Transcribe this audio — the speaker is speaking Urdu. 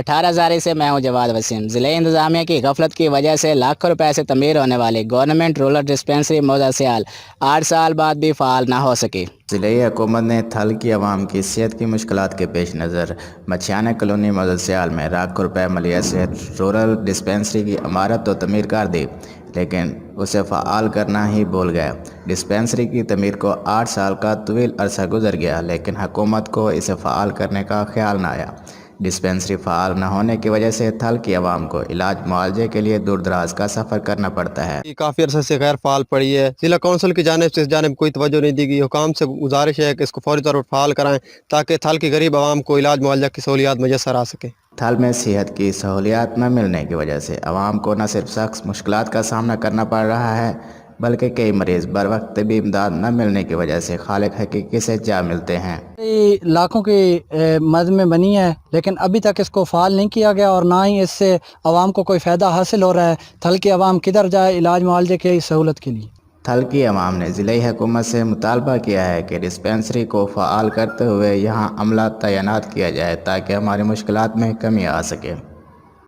18 سے میں ہوں جواد وسیم۔ ضلع انتظامیہ کی غفلت کی وجہ سے لاکھوں روپے سے تعمیر ہونے والی گورنمنٹ رورل ڈسپنسری موضع سیال 8 سال بعد بھی فعال نہ ہو سکی۔ ضلعی حکومت نے تھل کی عوام کی صحت کی مشکلات کے پیش نظر مچھیانہ کالونی موضع سیال میں لاکھوں روپے مالیت سے رورل ڈسپنسری کی عمارت و تعمیر کر دی، لیکن اسے فعال کرنا ہی بھول گئے۔ ڈسپنسری کی تعمیر کو 8 سال کا طویل عرصہ گزر گیا، لیکن حکومت کو اسے فعال کرنے کا خیال نہ آیا۔ ڈسپنسری فعال نہ ہونے کی وجہ سے تھل کی عوام کو علاج معالجے کے لیے دور دراز کا سفر کرنا پڑتا ہے۔ کافی عرصے سے غیر فعال پڑی ہے۔ ضلع کونسل کی جانب سے اس جانب کوئی توجہ نہیں دی گئی۔ حکام سے گزارش ہے کہ اس کو فوری طور پر فعال کرائیں تاکہ تھل کی غریب عوام کو علاج معالجہ کی سہولیات میسر آ سکیں۔ تھل میں صحت کی سہولیات نہ ملنے کی وجہ سے عوام کو نہ صرف سخت مشکلات کا سامنا کرنا پڑ رہا ہے، بلکہ کئی مریض بر وقت طبی امداد نہ ملنے کی وجہ سے خالق حقیقی سے جا ملتے ہیں۔ لاکھوں کی مد میں بنی ہے، لیکن ابھی تک اس کو فعال نہیں کیا گیا اور نہ ہی اس سے عوام کو کوئی فائدہ حاصل ہو رہا ہے۔ تھل کی عوام کدھر جائے علاج معالجے کی سہولت کے لیے؟ تھل کی عوام نے ضلعی حکومت سے مطالبہ کیا ہے کہ ڈسپنسری کو فعال کرتے ہوئے یہاں عملہ تعینات کیا جائے تاکہ ہماری مشکلات میں کمی آ سکے۔